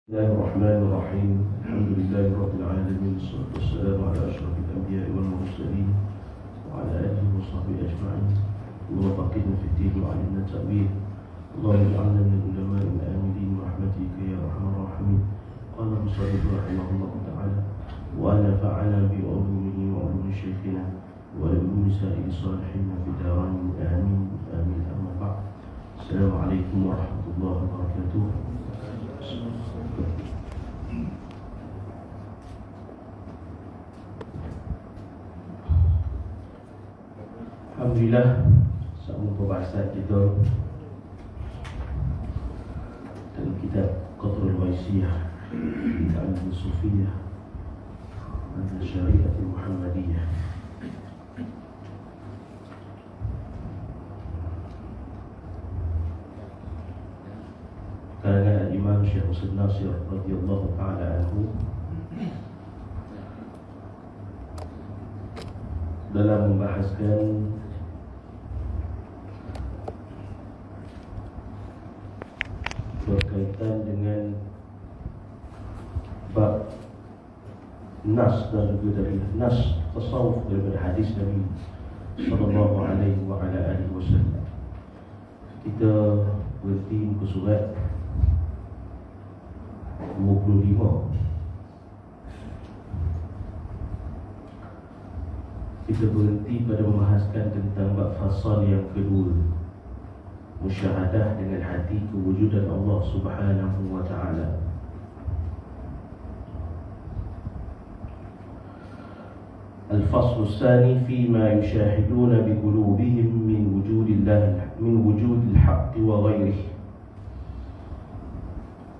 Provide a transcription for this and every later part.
بسم الله الرحمن الرحيم. الحمد لله رب العالمين، والصلاة والسلام على أشرف الأنبياء والمرسلين وعلى آله وصحبه أجمعين. اللهم فقهنا في الدين وعلمنا التأويل. اللهم اجعلنا من العلماء الآمنين برحمتك يا أرحم الراحمين. قال المصنف رحمه الله تعالى: ونفعنا بعلومه وعلوم شيخنا وعلوم سائر الصالحين في الدارين آمين آمين. أما بعد، السلام عليكم ورحمة الله وبركاته. Alhamdulillah, sama pembahasan kita dalam kitab Qatrul Waisiyah di Al-Sufiyah Al-Syariat Al-Muhammadiyah. Karangan Imam Syekh Husain Nasir radhiyallahu ta'ala anhu dalam membahaskan berkaitan dengan bab nas dan juga dari nas tasawuf daripada hadis Nabi sallallahu alaihi wa ala alihi wasallam. Kita berhenti muka surat 25. Kita berhenti pada membahaskan tentang bab fasal yang kedua, musyahadah dengan hati kewujudan Allah Subhanahu wa ta'ala. Al-fasl tsani fima yushahiduna biqulubihim min wujudillah min wujudil haqq wa ghairihi.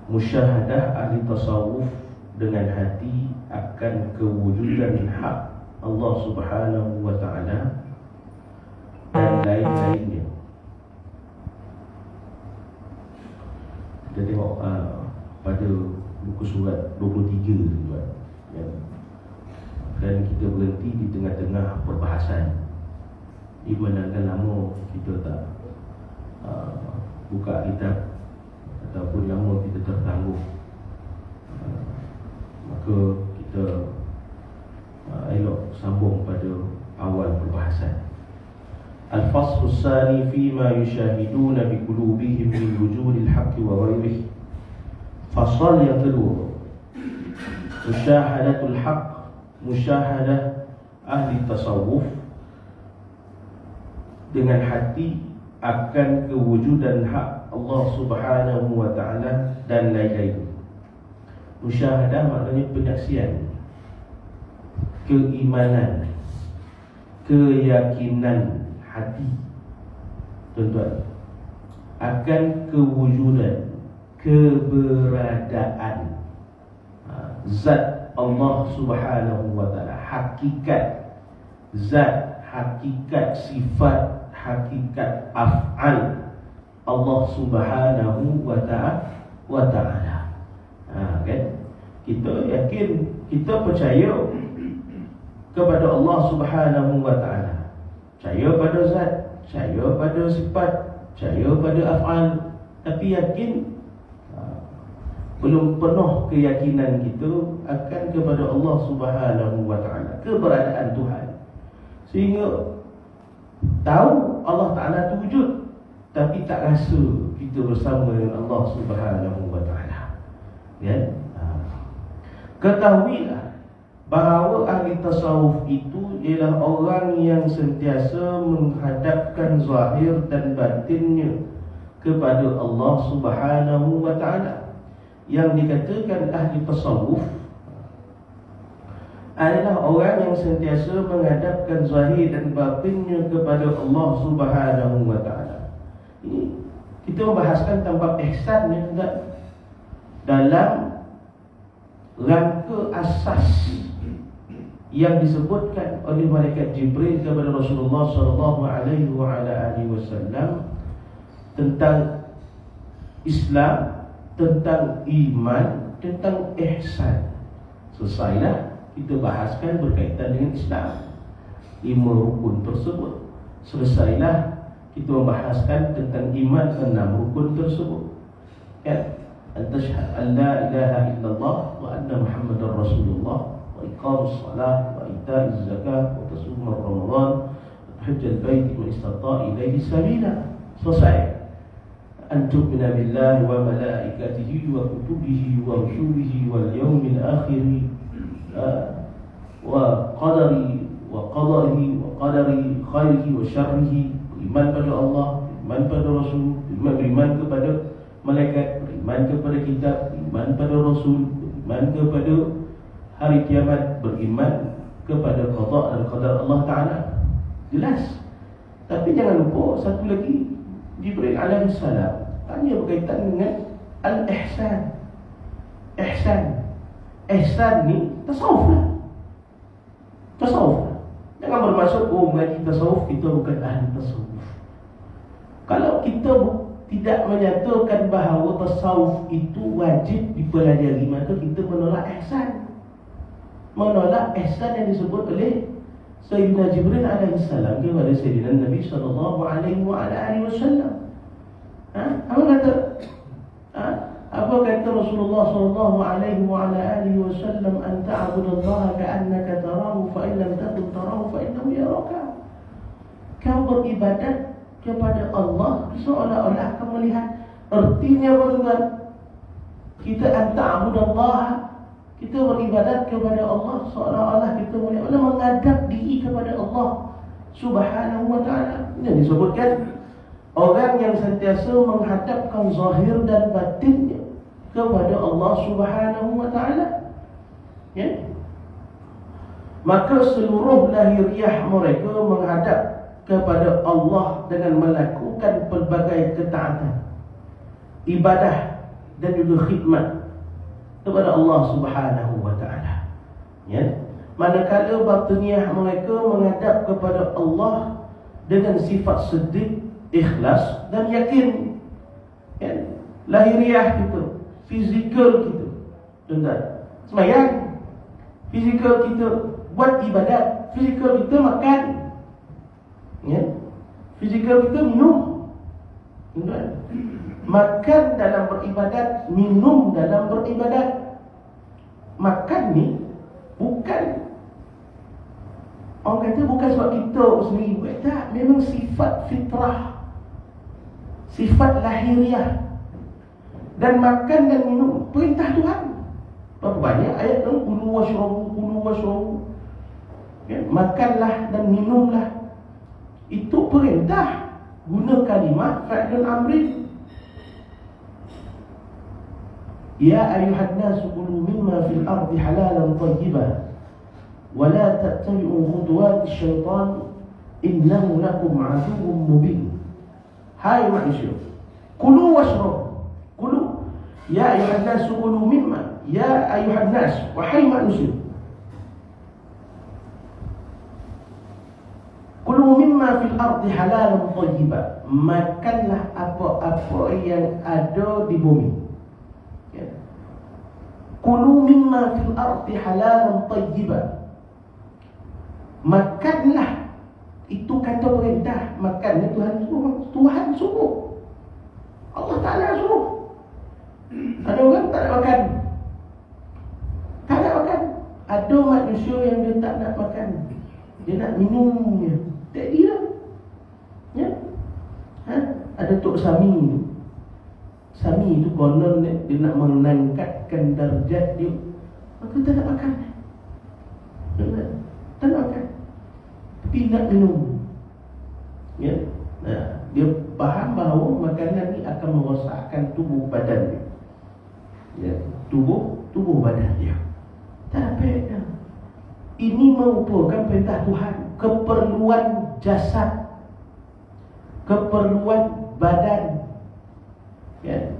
Musyahadah ahli tasawuf dengan hati akan kewujudan hak Allah Subhanahu wa ta'ala dan lain-lainnya. Kita tengok pada buku surat 23 tuan, ya. Dan kita berhenti di tengah-tengah perbahasan. Di mana kan lama kita tak buka kitab ataupun lama kita tertangguh, maka kita elok sambung pada awal perbahasan. Al-fasl tsani fima yushahiduna biqulubihim min wujudil haqqi wa ghairihi. Fasal yang kedua, musyahadatul haqq, musyahadah ahli tasawuf dengan hati akan kewujudan hak Allah Subhanahu wa ta'ala dan lain-lain. Musyahadah maknanya penyaksian, keimanan, keyakinan hati tuan-tuan akan kewujudan, keberadaan zat Allah Subhanahu wa ta'ala, hakikat zat, hakikat sifat, hakikat af'al Allah Subhanahu wa ta'ala. Kan? Kita yakin, kita percaya kepada Allah Subhanahu wa ta'ala, percaya pada zat, percaya pada sifat, percaya pada af'al, tapi yakin belum penuh keyakinan kita akan kepada Allah Subhanahu wa ta'ala, keberadaan Tuhan. Sehingga tahu Allah Ta'ala itu wujud, tapi tak rasa kita bersama dengan Allah Subhanahu wa ta'ala. Ya? Ketahuilah bahawa ahli tasawuf itu ialah orang yang sentiasa menghadapkan zahir dan batinnya kepada Allah Subhanahu wa ta'ala. Yang dikatakan ahli tasawuf adalah orang yang sentiasa menghadapkan zahir dan batinnya kepada Allah Subhanahu wa ta'ala. Ini kita membahaskan tentang ihsan dalam rangka asas yang disebutkan oleh malaikat Jibril kepada Rasulullah sallallahu alaihi wasallam tentang Islam, tentang iman, tentang ihsan. Selesailah kita bahaskan berkaitan dengan Islam, 5 rukun tersebut. Selesailah kita membahaskan tentang iman, 6 rukun tersebut. Ya, an tashhad an la ilaha illallah wa anna Muhammadar Rasulullah wa iqamus salah wa ita'iz zakat wa tasum Ramadan wa hajjal bait wa istata'a ilaihi sabila. Selesai. An tu'mina billahi wa malaikatihi wa kutubihi wa rusulihi wal yawmil akhir wa qadari wa qadarihi wa qadari khairihi wa syarrihi. Iman pada Allah, iman pada Rasul, beriman kepada malaikat, beriman kepada kitab, beriman pada Rasul, beriman kepada hari kiamat, beriman kepada qada dan qadar Allah Ta'ala. Jelas. Tapi jangan lupa satu lagi, Jibril alaihi salam tanya berkaitan dengan al-ihsan. Ihsan ni tasawuf lah. Jangan bermaksud mengaji tasawuf kita bukan ahli tasawuf. Kalau kita tidak menyatakan bahawa tasawuf itu wajib dipelajari, maka kita menolak ihsan. Menolak ihsan yang disebut oleh Sayyidina Jibril alaihi salam kepada Sayyidina Nabi sallallahu alaihi wasallam. Apa kata Rasulullah sallallahu alaihi wasallam, an ta'budallaha ka'annaka tarahu fa in lam takun tarahu fa innahu yaraka. Kau beribadat kepada Allah seolah-olah kau melihat. Artinya tuan-tuan, kita an ta'budallaha, kita beribadat kepada Allah seolah-olah kita melihat, menghadap diri kepada Allah Subhanahu wa ta'ala. Ini disebutkan orang yang sentiasa menghadapkan zahir dan batinnya kepada Allah Subhanahu wa ta'ala, ya? Maka seluruh lahiriah mereka menghadap kepada Allah dengan melakukan pelbagai ketaatan, ibadah dan juga khidmat kepada Allah Subhanahu wa ta'ala, ya? Manakala batiniah mereka menghadap kepada Allah dengan sifat sedih, ikhlas dan yakin, ya? Lahiriah kita, fizikal kita, tuan-tuan, sembahyang, fizikal kita buat ibadat, fizikal kita makan, ya? Fizikal kita minum, tuan-tuan. Makan dalam beribadat, minum dalam beribadat. Makan ni bukan, orang kata bukan sebab kita sendiri buat, tak, memang sifat fitrah, sifat lahiriah. Dan makan dan minum perintah Tuhan. Berapa banyak ayat tu, kulu washrabu, ya, makanlah dan minumlah. Itu perintah. Guna kalimah fa'lun amri. Ya ayuhan nas kulu mimma fil ardi halalan tayyiban wa la tattabi'u khutuwati syaitan innahu lakum aduwwun mubin. Hai manusia, kulu washrabu. Kulu, ya ayuhan nas kulu mimma, ya ayuhan nas, wahai manusia, kulu mimma fil ardi halalan tayyiban, makanlah apa-apa yang ada di bumi, ya. Kulu mimma fil ardi halalan tayyiban, makanlah. Itu kata perintah. Makan ni Tuhan suruh, Allah Ta'ala suruh. Ada orang tak nak makan, Ada manusia yang dia tak nak makan, dia nak minum je. Tak dia, ya? Ada Tok Sami tu konon dia nak mengangkatkan darjat dia, maka tak nak makan. Tak nak makan, tapi nak minum, ya? Dia faham bahawa makanan ni akan merosakkan tubuh badan dia, ya, tubuh badan dia. Tak apa. Ini merupakan perintah Tuhan, keperluan jasad, keperluan badan, ya.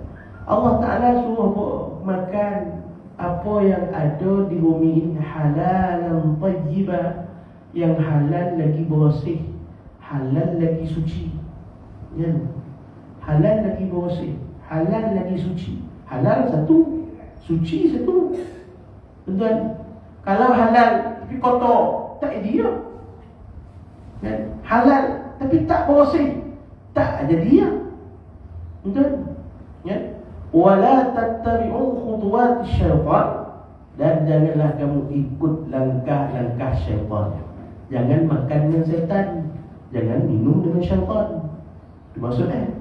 Allah Ta'ala suruh makan apa yang ada di bumi ini, halalan tayyiban, yang halal lagi bersih, halal lagi suci, ya. Halal lagi bersih, halal lagi suci. Halal satu, suci satu. Tuan-tuan, kalau halal tapi kotor, tak dia, ya. Halal tapi tak bersih, tak ada dia, tuan-tuan, ya. Wala tattabi'u khutuwat syaitan, dan janganlah kamu ikut langkah-langkah syaitan. Jangan makan dengan syaitan, jangan minum dengan syaitan. Itu maksudnya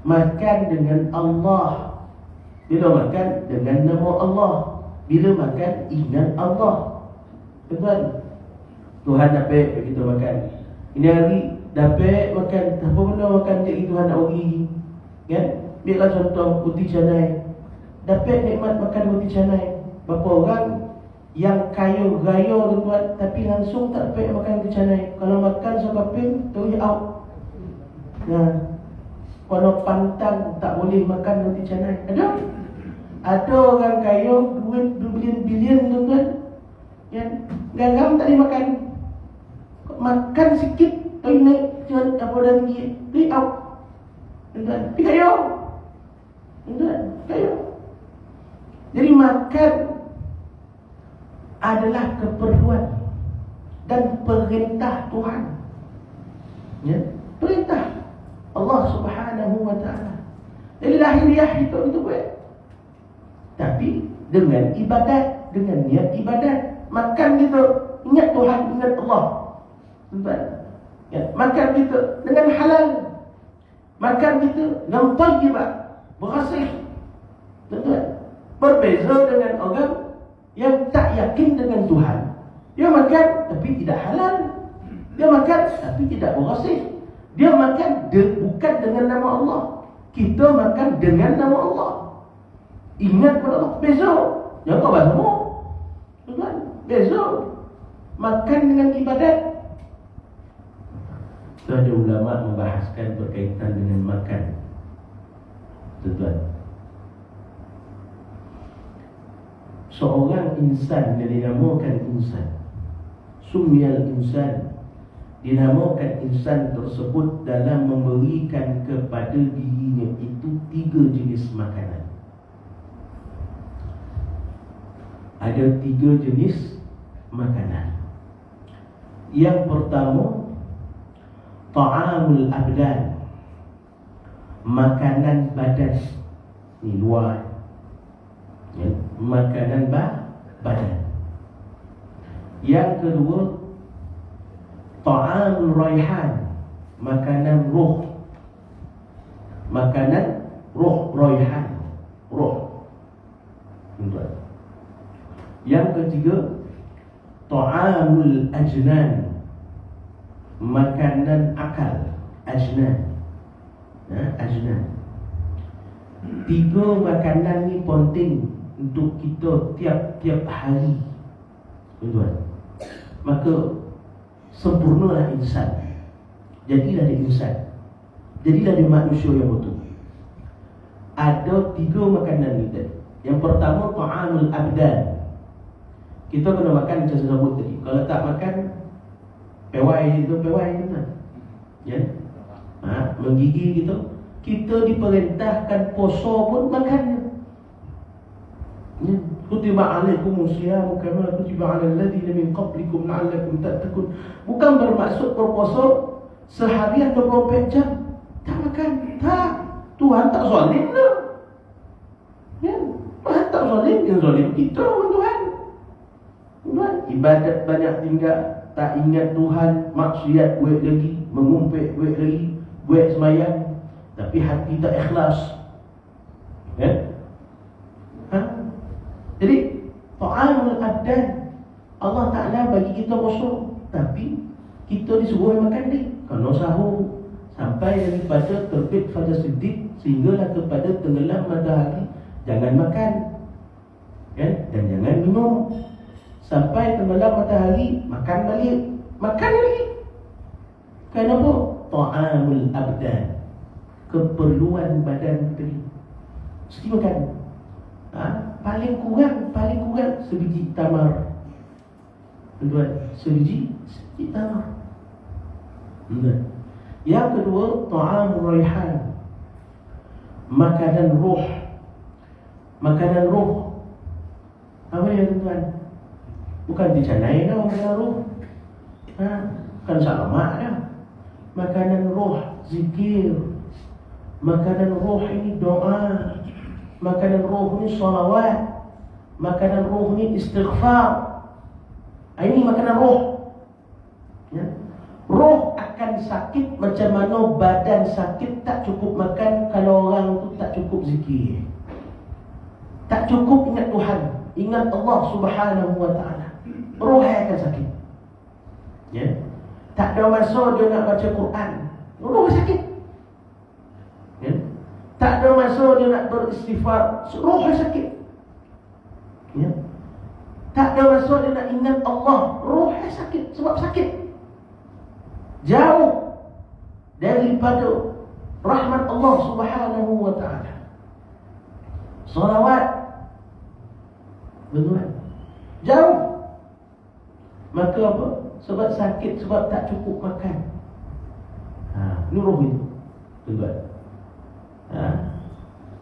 makan dengan Allah. Bila makan dengan nama Allah, bila makan ingat Allah. Tuan, Tuhan dapat kita makan. Ini hari dapat makan, apa benda makan je Tuhan nak bagi. Kan? Biarlah contoh roti canai. Dapat nikmat makan roti canai. Berapa orang yang kaya raya tuan, tapi langsung tak dapat makan roti canai. Kalau makan sekaping terus out. Nah, kalau pantang tak boleh makan roti canai. Ada orang kaya duit berbilion-bilion tuan, yang garam tak boleh makan. Makan sikit terus naik jangan apa dah tinggi, terus out. Tuan, dia kaya. Tuan, kaya. Jadi makan adalah keperluan dan perintah Tuhan. Ya, perintah Allah Subhanahu wa taala. Jadi lahiriah itu buat. Tapi dengan ibadat, dengan niat ibadat. Makan kita ingat Tuhan, ingat Allah. Tuan, ya, makan kita dengan halal. Makan kita dengan tayyibat, berhasil. Tuan, berbeza dengan orang yang tak yakin dengan Tuhan. Dia makan tapi tidak halal. Dia makan tapi tidak berhasil. Dia makan bukan dengan nama Allah. Kita makan dengan nama Allah. Ingat pada Allah. Beza. Jangan kau bahas semua. Tuan, beza. Makan dengan ibadat. Ada ulama membahaskan berkaitan dengan makan. Tuan, seorang insan yang dinamakan insan, sumiyal insan, dinamakan insan tersebut dalam memberikan kepada dirinya itu 3 jenis makanan. Ada 3 jenis makanan. Yang pertama, ta'amul abdan, makanan badan. Ini luar, ya, makanan badan. Yang kedua, ta'amul raihan, makanan roh. Makanan roh, raihan, roh. Yang ketiga, ta'amul ajnan, makanan akal. Ajnan, ajnan. 3 makanan ni penting untuk kita tiap-tiap hari, tuan. Maka sempurnalah insan. Jadilah dia insan. Jadilah dia manusia yang betul. Ada 3 makanan ni tadi. Yang pertama, ta'amul abdan. Kita kena makan macam saya sebut tadi. Kalau tak makan, pewai itu kan. Ya. Menggigil gitu. Kita diperintahkan puasa pun makan. Ya. Kutiba alaikumus syiyam kama kutiba alal ladzina min qablikum la'allakum tattaqun. Bukan bermaksud berpuasa seharian 24 jam tak makan. Tak. Tuhan tak zalim dah. Ya. Tuhan tak zalim, yang zalim kita Tuhan. Tuhan ibadat banyak tinggal, tak ingat Tuhan, maksiat buat lagi, mengumpet buat lagi, buat sembahyang tapi hati tak ikhlas. Ya. Jadi ta'amul abdan, Allah Ta'ala bagi kita kosong, tapi kita disuruh makan ni. Kalau sahur sampai daripada terbit fajar siddiq sehinggalah kepada tenggelam matahari, jangan makan, ya? Dan jangan minum. Sampai tenggelam matahari, makan balik. Makan lagi. Kenapa? Ta'amul abdan, keperluan badan kita ni mesti makan. Paling kurang sebiji tamar. Tuan, sebiji tamar. Yang kedua, ta'amul raihan, makanan roh. Makanan roh apa ya tuan? Bukan dicanai dah makanan roh. Bukan salamat dah. Makanan roh, zikir. Makanan roh ini doa. makanan roh ni salawat, makanan roh ni istighfar. Ini makanan roh. Ya. Roh akan sakit macam mana badan sakit tak cukup makan kalau orang tu tak cukup zikir. Tak cukup ingat Tuhan, ingat Allah Subhanahu wa taala. Roh akan sakit. Ya. Tak ada masa dia nak baca Quran, roh sakit. Ya. Tak ada masa dia nak beristighfar, roh sakit. Ya. Tak ada masa dia nak ingat Allah, roh sakit sebab sakit. Jauh daripada rahmat Allah Subhanahu wa taala. Salawat betul. Jauh. Maka apa? Sebab sakit, sebab tak cukup makan. Ini roh itu. Tuan.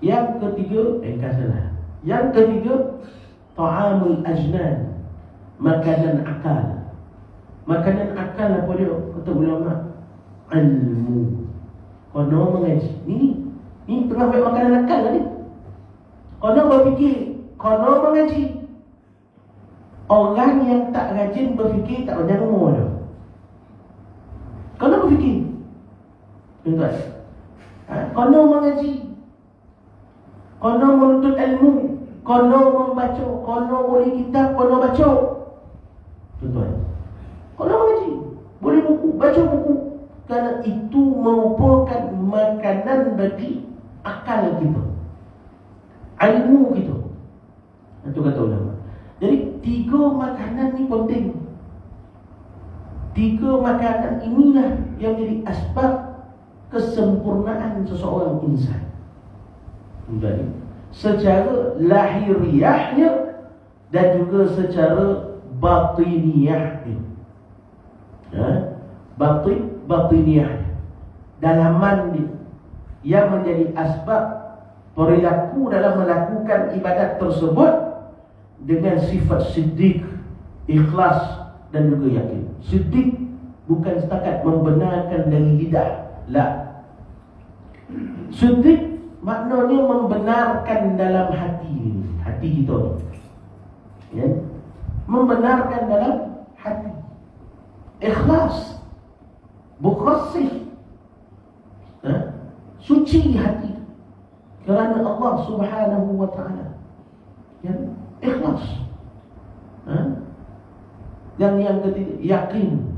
Yang ketiga, salah. Yang ketiga, ta'amul ajnan, makanan akal. Makanan akal apa dia? Kata ulama, ilmu. Kono mengaji. Ni tengah buat makanan akal lah ni. Kono berfikir, kono mengaji. Orang yang tak rajin berfikir tak banyak umur dah. Kono berfikir. Tuan. Kono mengaji. Kono menuntut ilmu. Kono membaca. Kono boleh kitab, kono baca. Tuan. Kono mengaji. Boleh buku, baca buku. Kerana itu merupakan makanan bagi akal kita, ilmu kita. Itu kata ulama. Jadi 3 makanan ni penting. 3 makanan inilah yang jadi asbab kesempurnaan seseorang insan. Jadi secara lahiriahnya dan juga secara batiniyahnya. Batiniyah, dalaman dia yang menjadi asbab perilaku dalam melakukan ibadat tersebut dengan sifat siddiq, ikhlas dan juga yakin. Siddiq bukan setakat membenarkan dari lidah, la. Siddiq maknanya membenarkan dalam hati kita ni. Ya? Membenarkan dalam hati. Ikhlas, bukhasih, suci hati kerana Allah Subhanahu wa taala. Ya, ikhlas. Dan yang ketiga, yakin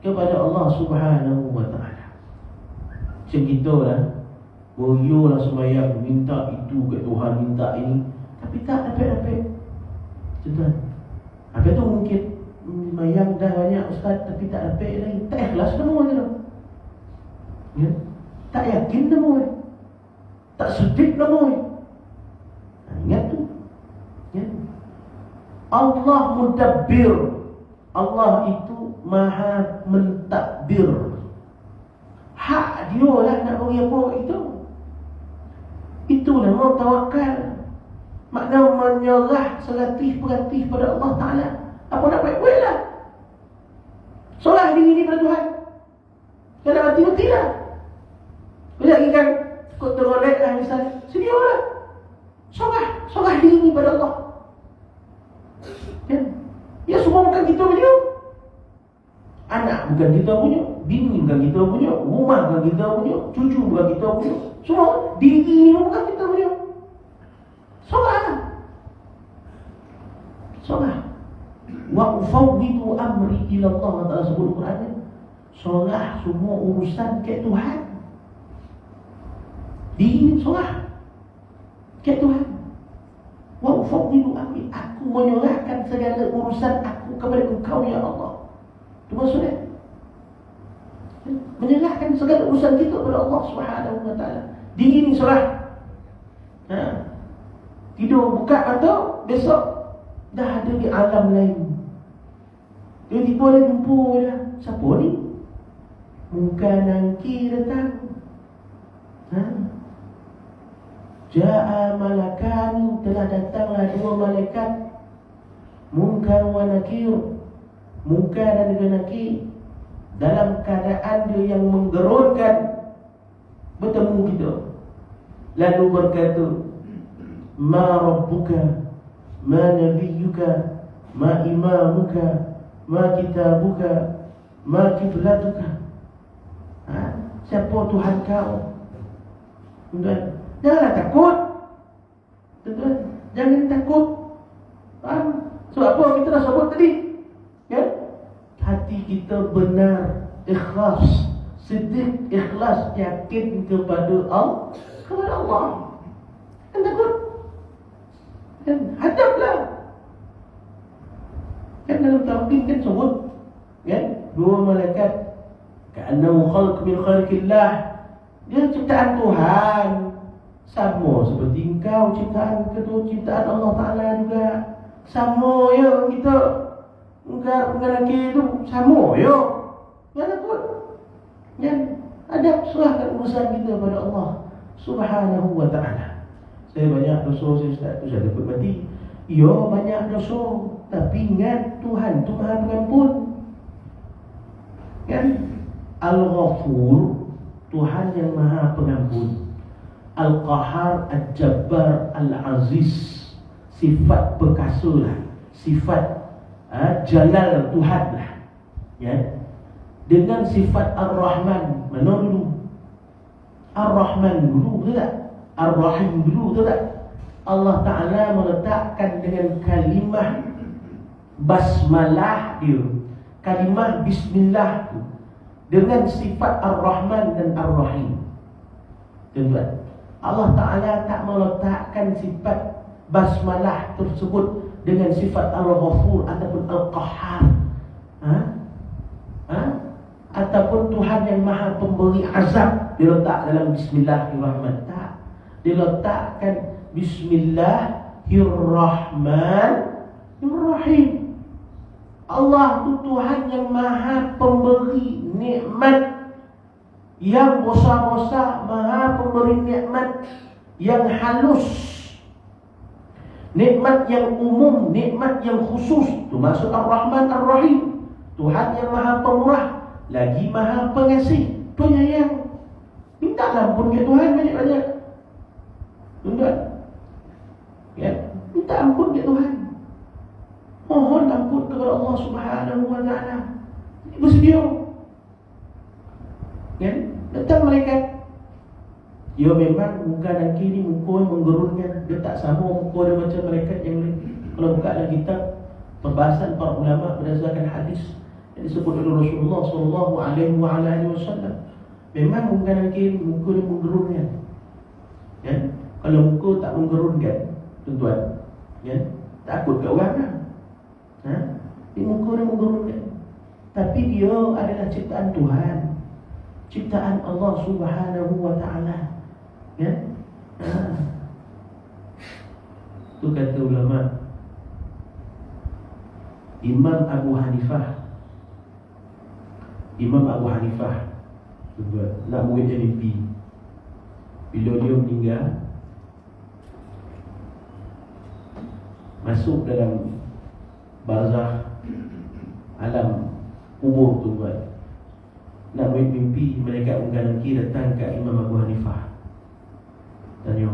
kepada Allah Subhanahu wa taala. Macam kita lah, boyolah sembahyang, minta itu ke Tuhan, minta ini, tapi tak dapat. Tuan, apa tu mungkin sembahyang dah banyak ustaz tapi tak dapat lagi. Tak ikhlas semua je. Ya? Tak yakin semua. Tak sedih semua. Ingat tu. Ya? Allah mudabbir. Allah itu maha mentadbir. Hak dia lah nak bagi apa itu. Itulah mau tawakal. Makna menyerah seratif-peratif pada Allah Ta'ala. Apa nak buat? Bolehlah. Solat diri ni pada Tuhan. Kalau nak mati lah. Bila lagi kan kau terolek lah misalnya, sedialah. Solat diri ni pada Allah. Ya semua bukan kita punya. Anak bukan kita punya, bini bukan kita punya, rumah bukan kita punya, cucu bukan kita punya. Semua diri ni bukan kita punya. Solat. Wa ufawwidu amri ila Allah. Ta'ala sebut Quran. Solat semua urusan ke Tuhan. Diri solat ke Tuhan. Wa ufawwidu amri, aku menyerahkan segala urusan aku kepada Engkau ya Allah. Itu maksudnya menyerahkan segala urusan kita kepada Allah Subhanahu wa taala. Diri ni solat. Tidur buka mata, besok dah ada di alam lain. Dia tiba dia jumpa dia. Siapa ni? Muka nangki datang. Ja'a malakani, telah datanglah 2 malaikat. Munkar wa nakir. Munkar dan juga nakir. Dalam keadaan dia yang menggerunkan bertemu kita. Lalu berkata, ma rabbuka, ma nabiyyuka, ma imamuka, ma kitabuka, ma kiblatuka. Siapa Tuhan kau? Tuan, janganlah takut. Tuan, jangan takut. Faham? Sebab apa kita dah sebut tadi? Ya? Hati kita benar, ikhlas, siddiq, ikhlas, yakin kepada Allah. Jangan takut. Kan hadaplah. Kan dalam talqin kan sebut kan dua malaikat ka'annahu khalq min khalqillah. Dia ciptaan Tuhan, sama seperti engkau ciptaan kedua ciptaan Allah Ta'ala juga. Sama ya kita. Engkau dengan lelaki itu sama ya. Jangan takut. Kan adab, serahkan urusan kita pada Allah Subhanahu wa ta'ala. Saya banyak dosa, saya tak dapat mati. Ya, banyak dosa, tapi ingat Tuhan tu Maha Pengampun. Kan? Al-Ghafur, Tuhan yang Maha Pengampun. Al-Qahar, Al-Jabbar, Al-Aziz, sifat perkasa lah, sifat jalal Tuhan lah. Ya. Dengan sifat Ar-Rahman, mana dulu? Ar-Rahman dulu, betul tak? Ar-Rahim dulu, betul tak? Allah Ta'ala meletakkan dengan kalimah basmalah dia, kalimah bismillah dengan sifat Ar-Rahman dan Ar-Rahim. Tuan-tuan, Allah Ta'ala tak meletakkan sifat basmalah tersebut dengan sifat Al-Ghafur ataupun Al-Qahhar, ataupun Tuhan yang Maha Pemberi azab diletak dalam Bismillahirrahmanirrahim. Tak, diletakkan Bismillahirrahmanirrahim. Allah itu Tuhan yang Maha Pemberi nikmat yang besar-besar, Maha Pemberi nikmat yang halus, nikmat yang umum, nikmat yang khusus. Itu maksud Ar-Rahman Ar-Rahim. Tuhan yang Maha Pemurah lagi Maha Pengasih, penyayang. Minta ampun ke Tuhan banyak-banyak. Tuan-tuan, ya, minta ampun ke Tuhan. Mohon ampun kepada Allah Subhanahu wa ta'ala. Bersedia. Ya, datang malaikat. Dia memang muka dan kiri muka yang menggerunkan. Dia tak sama muka dia macam malaikat yang lain. Kalau buka dalam kitab perbahasan para ulama berdasarkan hadis yang disebut oleh Rasulullah sallallahu alaihi wasallam, memang muka dan kiri muka dia menggerunkan. Ya, kalau muka tak menggerunkan, tuan-tuan, ya, takut ke orang kan? Di muka dia menggerunkan. Tapi dia adalah ciptaan Tuhan, ciptaan Allah Subhanahu wa ta'ala. Ya? Itu kata ulama Imam Abu Hanifah. Imam Abu Hanifah nak muridnya mimpi. Bila dia meninggal, masuk dalam barzakh, alam kubur tu buat. Nak mimpi, malaikat mengganti datang ke Imam Abu Hanifah. Tanya,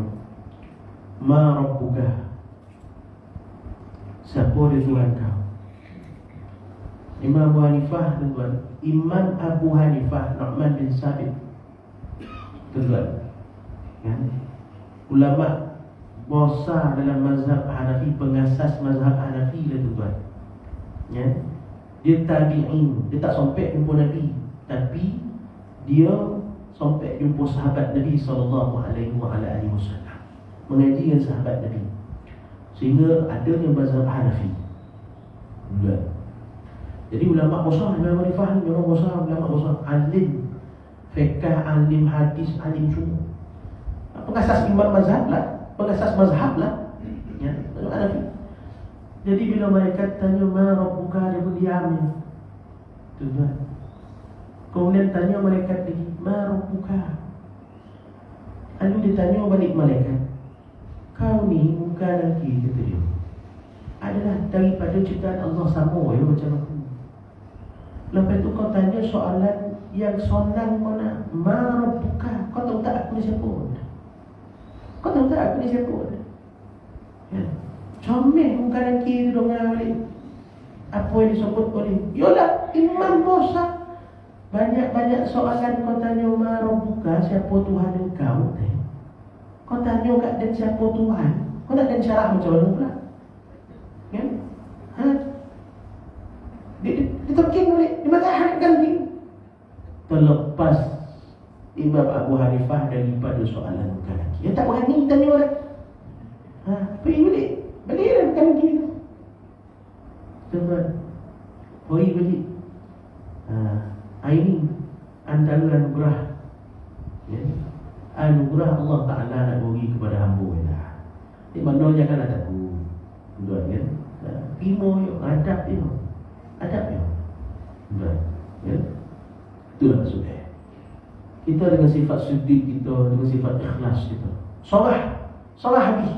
ma rabbuka? Siapa dia Tuhan kau? Imam Abu Hanifah, tuan-tuan, Imam Abu Hanifah Nu'man bin Sabit, tuan-tuan, ya? Ulama besar dalam mazhab Hanafi, pengasas mazhab Hanafi lah, tuan-tuan. Ya? Dia tabi'in, dia tak sampai jumpa Nabi, tapi dia sampai jumpa sahabat Nabi sallallahu alaihi wasallam, mengaji dengan sahabat Nabi, sehingga adanya mazhab Hanafi. Tuan. Jadi ulama besar, Imam Hanifah ni memang besar, ulama besar, alim fiqh, alim hadis, alim semua. Pengasas imam mazhab lah, pengasas mazhab lah. Ya, Hanafi. Jadi bila malaikat tanya ma rabbuka, dia berdiam. Tuan. Kemudian tanya malaikat lagi, ma rabbuka. Lalu dia tanya balik malaikat, kau ni muka lagi, kata dia, adalah daripada ciptaan Allah sama ya macam aku. Lepas tu kau tanya soalan yang sonang mana, ma rabbuka. Kau tahu tak aku ni siapa? Kau tahu tak aku ni siapa? Ya. Comel muka dan kiri dongeng balik. Apa yang disebut oleh yolah Imam Musa. Banyak-banyak soalan kau tanya Umar buka siapa Tuhan engkau teh. Kau tanya kat dia siapa Tuhan. Kau nak dan syarah macam mana pula? Ya? Ha? Diterkin oleh dimatahkan ni. Terlepas Imam Abu Hanifah daripada soalan bukan lagi. Dia tak berani tanya orang. Pergi balik. Balik lah bukan lagi tu. Tuan-tuan, pergi balik. Ini antara anugerah. Ya. Anugerah Allah Ta'ala nak beri kepada hamba ya. Di mana jangan ada takut. Tuan kan? Timo yo, adab yo. Adab yo. Tuan. Ya. Itulah maksudnya. Kita dengan sifat siddiq kita, dengan sifat ikhlas kita. Salah habis.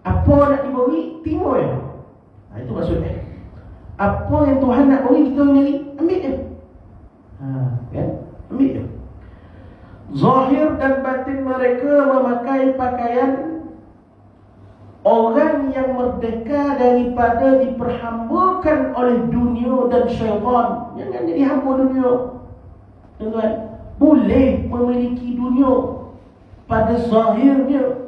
Apa nak diberi, timo ya. Itu maksudnya. Apa yang Tuhan nak beri kita nyari, ambil dia. Kan? Ambil dia. Zahir dan batin mereka memakai pakaian orang yang merdeka daripada diperhambakan oleh dunia dan syaitan. Jangan jadi hamba dunia. Tuan-tuan, boleh memiliki dunia pada zahirnya,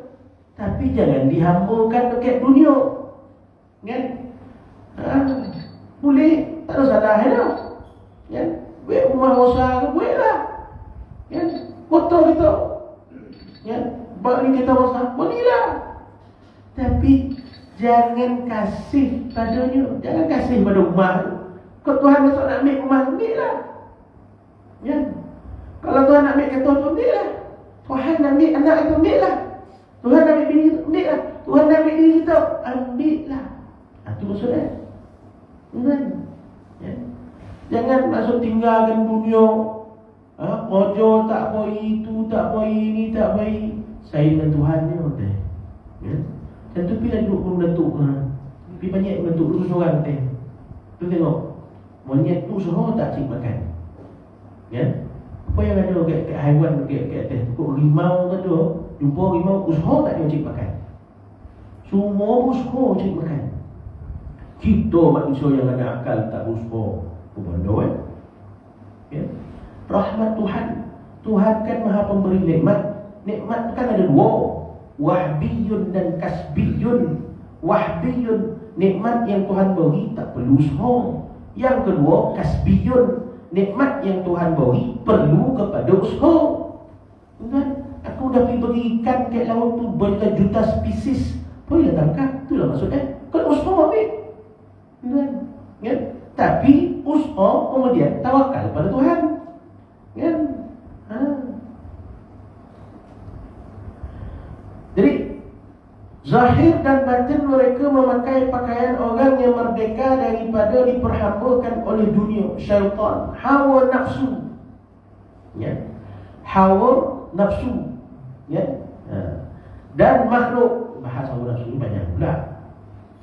tapi jangan dihambakan dekat dunia. Kan? Boleh, tak ada salah ya. Kan? Buat rumah besar, buatlah. Kan? Kotor kita. Kan? Bak ni kita besar, bolehlah. Tapi jangan kasih padanya, jangan kasih pada rumah. Kalau Tuhan besok nak ambil rumah, ambillah. Ya. Kalau Tuhan nak ambil ketua tu, ambillah. Tuhan nak ambil anak itu, ambillah. Tuhan nak ambil bini itu, ambillah. Tuhan nak ambil diri kita, ambillah. Itu maksudnya. Kan? Ya. Jangan masuk tinggalkan dunia. Kerja tak boleh, itu tak boleh, ini tak boleh. Saya dengan Tuhan ni betul. Ya. Dan tu bila duduk pun menentuk. Tapi banyak menentuk dulu seorang teh. Tu tengok. Monyet tu semua tak cik makan. Ya. Apa yang ada kat haiwan kat atas tu, rimau tu, jumpa rimau usaha tak dia cik makan. Semua usaha cik makan. Kita manusia yang ada akal tak usaha. Bodoh kan? Ya. Rahmat Tuhan. Tuhan kan Maha pemberi nikmat. Nikmat kan ada dua. Wahbiyun dan kasbiyun. Wahbiyun, nikmat yang Tuhan beri tak perlu usaha. Yang kedua, kasbiyun, nikmat yang Tuhan beri perlu kepada usaha. Tuan, aku dah pergi bagi ikan kat laut tu berjuta spesies. Boleh tangkap. Itulah maksudnya. Kan usaha ambil. Tuan, ya? Tapi usaha kemudian tawakal pada Tuhan. Kan? Jadi zahir dan batin mereka memakai pakaian orang yang merdeka daripada diperhambakan oleh dunia, syaitan, hawa nafsu. Ya. Hawa nafsu. Ya. Dan makhluk. Bahasa hawa nafsu ni banyak pula.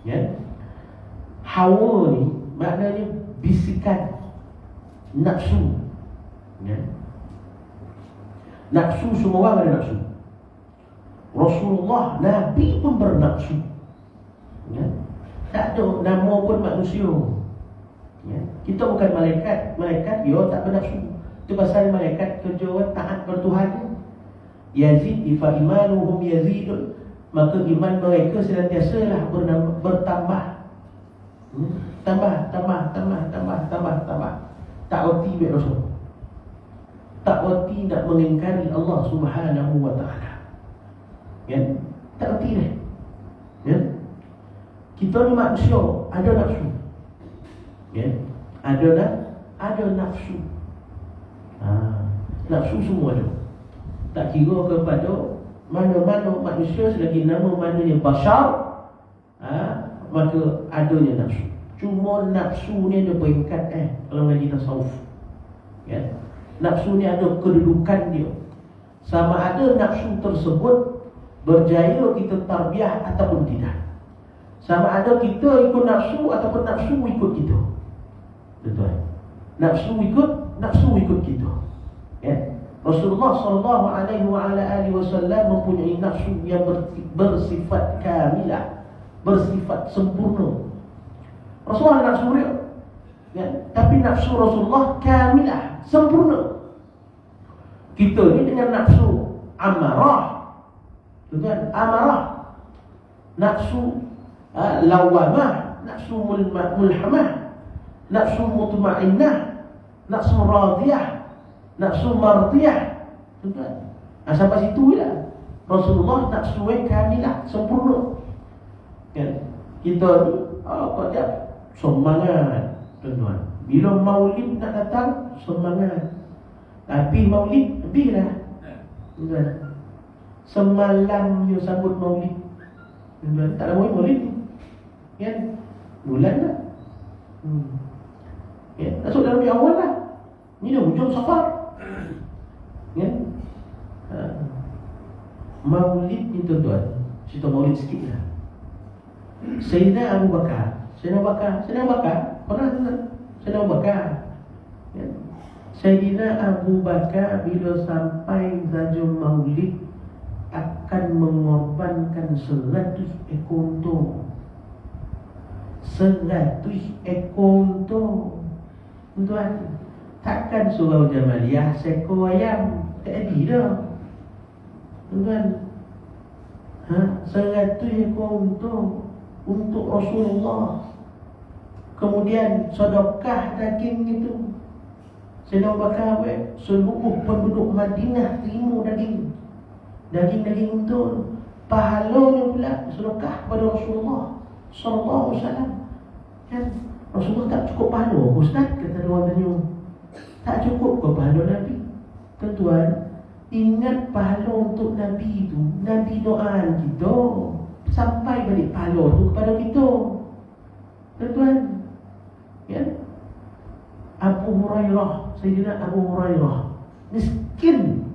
Ya. Hawa ni maknanya bisikan nafsu. Ya. Nafsu, semua orang ada nafsu. Rasulullah, Nabi pun bernafsu. Ya. Tak ada nama pun manusia. Ya. Kita bukan malaikat. Malaikat dia tak bernafsu. Itu pasal malaikat kerja taat pada Tuhan. Yazid ifa imanuhum yazidun. Maka iman mereka senantiasalah bertambah. Tambah. Tak erti baik Rasul. Tak erti nak mengingkari Allah Subhanahu wa ta'ala. Ya, tak erti dah. Ya. Kita ni manusia, ada nafsu. Ya. Ada nafsu. Nafsu semua ada. Tak kira kepada mana-mana manusia selagi nama mananya bashar, maka adanya nafsu. Cuma nafsu ni ada peringkat kalau ngaji tasawuf. Ya. Nafsu ni ada kedudukan dia. Sama ada nafsu tersebut berjaya kita tarbiyah ataupun tidak. Sama ada kita ikut nafsu ataupun nafsu ikut kita. Betul. Nafsu ikut kita. Ya. Rasulullah sallallahu alaihi wasallam mempunyai nafsu yang bersifat kamilah, bersifat sempurna. Rasulullah nafsu dia, ya? Tapi nafsu Rasulullah kamilah, sempurna. Kita ni dengan nafsu amarah, tuan, amarah, nafsu lawamah, nafsu mulhamah, nafsu mutmainnah, nafsu radiyah, nafsu mardiyah, tuan. Sampai situ lah. Rasulullah nafsu kamilah, sempurna. Kan? Kita ni kejap semangat, tuan-tuan. Bila maulid nak datang, semangat. Tapi maulid lebihlah, tuan. Semalam you sambut maulid, tuan. Tak ada maulid ni, kan? Bulan dah. Ya, masuk dalam yang awal lah. Ni dah hujung Safar, kan? Maulid ni, tuan-tuan, cerita maulid sikit lah. Sayyidina Abu Bakar, Sayyidina Bakar, pernah dengar? Sayyidina Abu Bakar, ya. Sayyidina Abu Bakar bila sampai saja maulid akan mengorbankan 100 ekor unta. 100 ekor unta, tuan. Takkan surau Jamaliyah seekor ayam, tak ada dah, tuan. 100 ekor unta untuk Rasulullah. Kemudian sedekah daging itu. Sayyidina Abu Bakar, seluruh penduduk Madinah terima daging unta. Pahalanya pula sedekah kepada Rasulullah sallallahu alaihi wasallam. Kan Rasulullah tak cukup pahala, ustaz, kata orang tanya. Tak cukup ke pahala Nabi? Tuan-tuan, ingat pahala untuk Nabi itu, Nabi doaan kita sampai balik pahala tu kepada kita, tuan-tuan. Ya? Abu Hurairah, Sayyidina Abu Hurairah, miskin,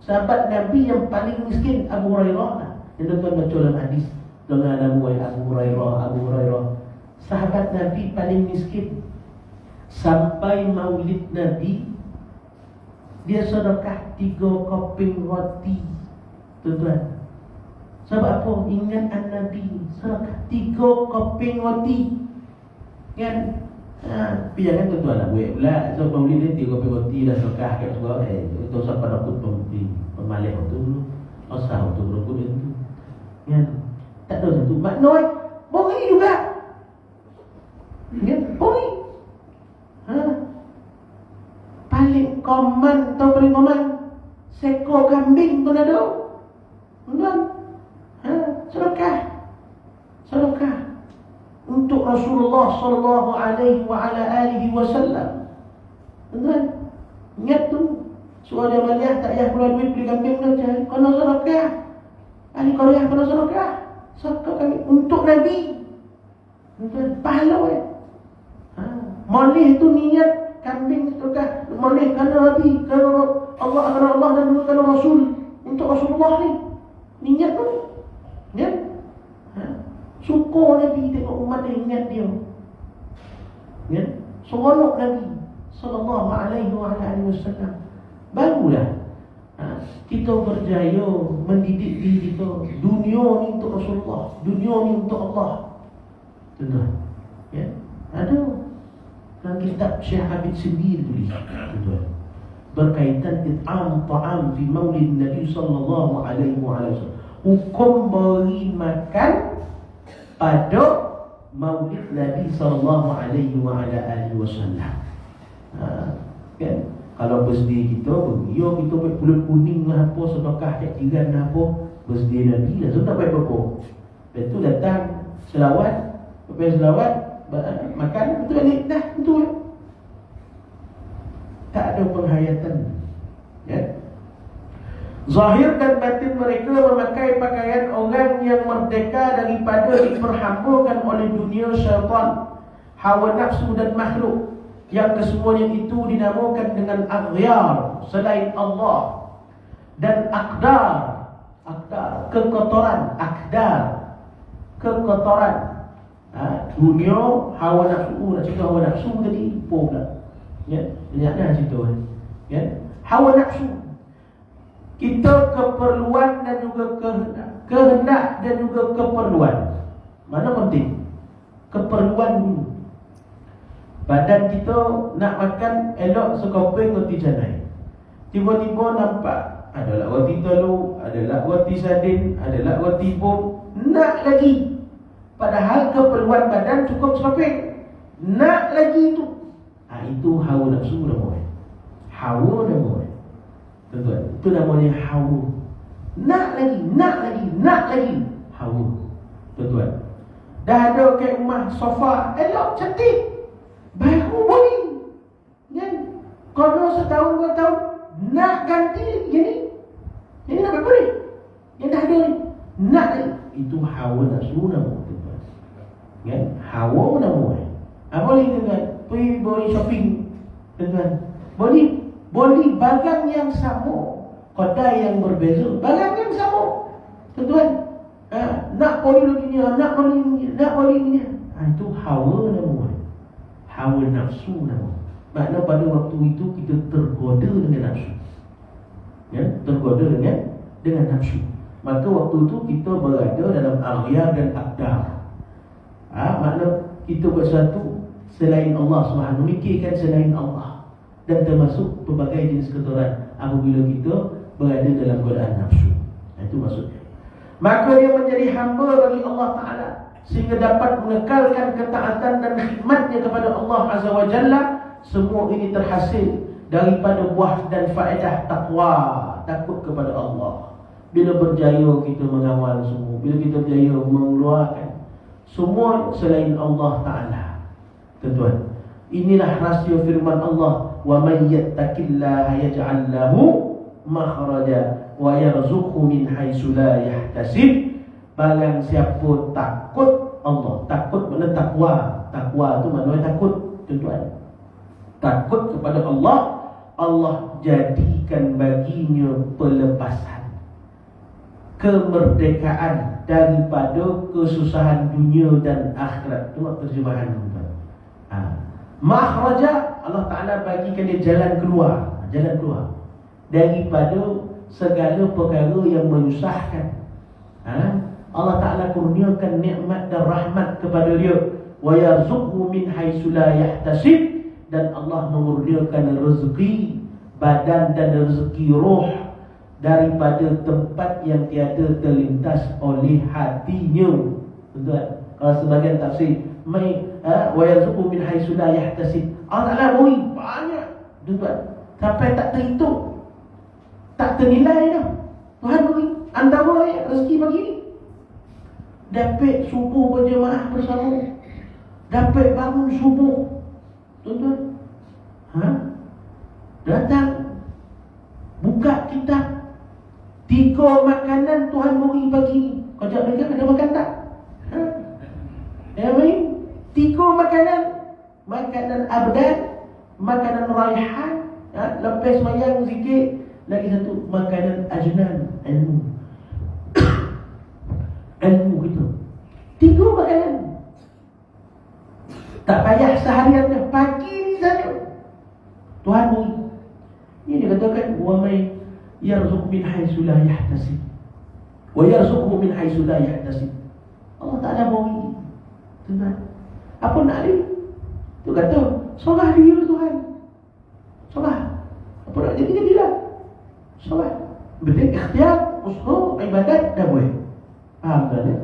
sahabat Nabi yang paling miskin, Abu Hurairah lah. Yang tuan-tuan baca dalam hadis, dengan Abu Hurairah, sahabat Nabi paling miskin. Sampai maulid Nabi, dia sedekah 3 keping roti, tuan-tuan. Sebab apa? Ingat Nabi sedekah 3 keping roti, kan? Tapi jangan tuan-tuan nak buat pula. So maulid ni 3 keping roti dah sedekah kat semua. Itu sampai dapat pemalih tu, asal tu berikut itu, kan? Tak ada satu makna. Boleh juga, kan? Boleh. Paling common seekor kambing pun ada, tuan. Sedekah untuk Rasulullah sallallahu alaihi wa ala alihi wasallam, tuan. Ingat tu surah Jamaliyah, tak payah keluar duit beli kambing dah, kena sedekah. Ahli qaryah kena sedekah kambing untuk Nabi, tuan. Pahala ya. Moleh tu niat kambing sedekah, moleh kerana Nabi, kerana Allah dan kerana Rasul, untuk Rasulullah ni. Niat tu, ya. Syukur Nabi tengok umat dia ingat dia, ya. Seronok Nabi sallallahu alaihi wasallam. Barulah kita berjaya mendidik diri kita. Dunia ni untuk Rasulullah, dunia ni untuk Allah, tuan. Ya. Ada dalam kitab Syekh Habib Sibir tulis, tuan, berkaitan it'am ta'am fi maulid Nabi sallallahu alaihi wasallam. Hukum beri makan pada maulid Nabi sallallahu alaihi wasallam. Kan? Kalau birthday kita, kita buat pulut kuning lah apa, sedekah kat jiran lah apa, birthday Nabi lah, so tak buat apa-apa. Lepas tu datang selawat, lepas selawat makan, betul balik, dah, betul. Tak ada penghayatan, ya. Zahir dan batin mereka memakai pakaian orang yang merdeka daripada diperhambakan oleh dunia syaitan, hawa nafsu dan makhluk, yang kesemuanya itu dinamakan dengan aghyar selain Allah, dan akdar, kekotoran, kekotoran. Dunia, hawa nafsu, nak cerita hawa nafsu tadi, pula, ya, banyak dah cerita, ya. Hawa nafsu, kita keperluan dan juga kehendak dan juga keperluan. Mana penting? Keperluan dulu. Badan kita nak makan elok sekopeng roti canai. Tiba-tiba nampak adalah roti telur, adalah roti sardin, adalah roti bom. Nak lagi. Padahal keperluan badan cukup sekopeng. Nak lagi itu. Itu hawa nafsu namanya. Hawa namanya. Tuan-tuan, itu namanya hawa. Nak lagi, nak lagi, nak lagi. Hawa. Tuan-tuan, dah ada kat rumah sofa elok, cantik, baru boleh kan? Kalau setahun 2 tahun nak ganti Jadi nak boleh. Yang dah ada ni nak lagi. Itu hawa nafsu namanya, tuan-tuan. Kan? Hawa namanya. Boleh tuan-tuan, boleh shopping, tuan-tuan. Boleh barang yang sama, kedai yang berbeza, barang yang sama, tuan-tuan. Nak boleh lagi ni, nak boleh ni. Itu hawa namanya. Hawa nafsu namanya. Makna pada waktu itu kita tergoda dengan nafsu. Ya, tergoda dengan nafsu. Maka waktu itu kita berada dalam aghyar dan aqdar. Makna kita buat sesuatu selain Allah SWT, memikirkan selain Allah, dan termasuk pelbagai jenis kotoran apabila kita berada dalam godaan nafsu. Itu maksudnya. Maka dia menjadi hamba bagi Allah Ta'ala, sehingga dapat mengekalkan ketaatan dan khidmatnya kepada Allah Azza wa Jalla. Semua ini terhasil daripada buah dan faedah takwa, takut kepada Allah. Bila berjaya kita mengawal semua, bila kita berjaya mengeluarkan semua selain Allah Ta'ala. Tuan-tuan, inilah rahsia firman Allah, wa man yattaqillaha yaj'al lahu makhraja wa yarzuqhu min haitsu la yahtasib. Barang siapa takut Allah, takut makna takwa. Takwa tu maknanya takut, tuan-tuan. Takut kepada Allah, Allah jadikan baginya pelepasan, kemerdekaan daripada kesusahan dunia dan akhirat. Tengok terjemahan, tuan-tuan. Makhraja, Allah Ta'ala bagikan dia jalan keluar daripada segala perkara yang menyusahkan. Allah Ta'ala kurniakan nikmat dan rahmat kepada dia. Wa yarzuqhu min haitsu la yahtasib, dan Allah mengurniakan rezeki badan dan rezeki roh daripada tempat yang tiada terlintas oleh hatinya. Tuan-tuan, kalau sebagian tafsir wa yarzuqhu min haitsu la yahtasib, Allah Ta'ala beri banyak, tuan-tuan, sampai tak terhitung, tak ternilai dah. Tuhan beri antara rezeki bagi ni. Dapat subuh berjemaah bersama, dapat bangun subuh, tuan-tuan. Datang buka kitab, 3 makanan Tuhan beri bagi ni. Kau jawab mereka ada makan tak? Amin. 3 makanan. Makanan abdan, makanan raihan, lepas mayang zikir. Lagi satu makanan ajnan, ilmu. Ilmu kita. 3 makanan. Tak payah seharian dah, pagi ni saja Tuhan beri. Ini dia katakan, wa may yarzuq min haitsu la yahtasib wa yarzuqhu min haitsu la yahtasib. Allah Ta'ala beri. Tuan, apa nak dia? Tu kata, solah dia Tuhan. Solah. Apa nak jadi-jadilah. Solah. Betul ikhtiar, usaha, ibadat dah boleh. Faham tak ya?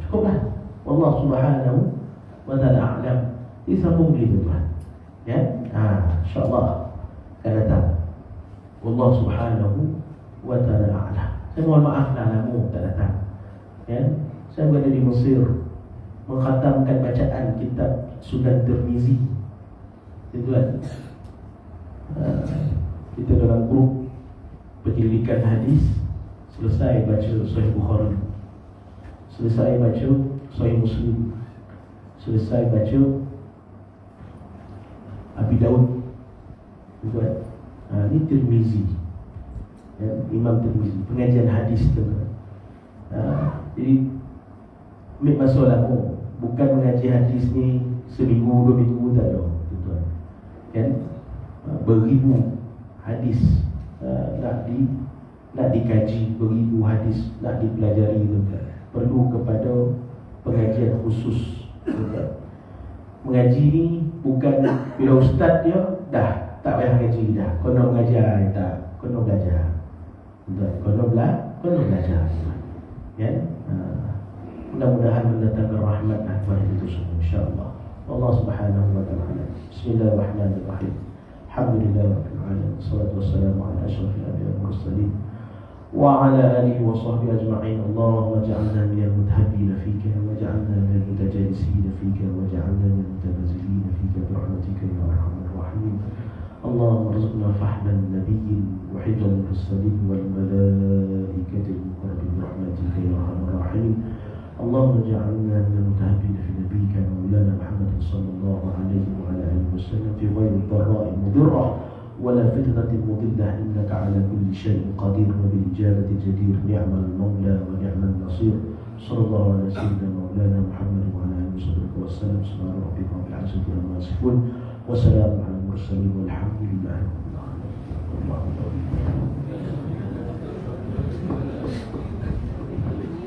Cukuplah. Wallah Subhanahu wa ta'ala a'lam. Ini sambung dia, Tuhan. Ya? InsyaAllah akan datang. Wallah Subhanahu wa ta'ala a'lam. Saya mohon maaf lah lama tak datang. Ya? Saya berada di Mesir, mengkhatamkan bacaan kitab Sunan Tirmizi. Tuan-tuan, kita dalam grup penyelidikan hadis, selesai baca Sahih Bukhari, selesai baca Sahih Muslim, selesai baca Abi Daud. Tuan, ini Tirmizi, ya, Imam Tirmizi, pengajian hadis, tuan. Jadi ambil masa lama. Bukan mengaji hadis ni seminggu, 2 minggu, tak ada, tuan. Kan? Beribu hadis nak dikaji, beribu hadis nak dipelajari, tuan. Perlu kepada pengajian khusus. Mengaji ni bukan bila ustaz dia dah tak payah ngaji dah. Kono mengajar tak, kono belajar. Kono belajar. Ya. Mudah-mudahan mendatangkan rahmat kepada itu semua insya-Allah. Allah Subhanahu wa taala. Bismillahirrahmanirrahim. Alhamdulillahirabbil alamin. Wassalatu wassalamu ala asyrafil anbiya'i wal mursalin wa ala alihi wa sahbihi ajma'in. Allahumma ij'alna minal mutahabbina fika waj'alna minal mutajalisina fika waj'alna minal mutanazzilina fika bi rahmatika ya arhamar rahimin. Allahumma arzuqna fahman nabiyyin wa hifdhal mursalin wal malaikatil muqarrabin bi rahmatika ya arhamar rahimin. اللهم اجعلنا من المتهبين في نبيك مولانا محمد صلى الله عليه وعلى اله وسلم في غير ضراء مضره ولا فتنة مضلة إنك على كل شيء قدير وبالإجابة جدير. نعم المولى ونعم النصير. صلى الله على سيدنا مولانا محمد وعلى آله وصحبه وسلم. سبحان ربك رب العزة عما يصفون وسلام على المرسلين والحمد لله رب العالمين.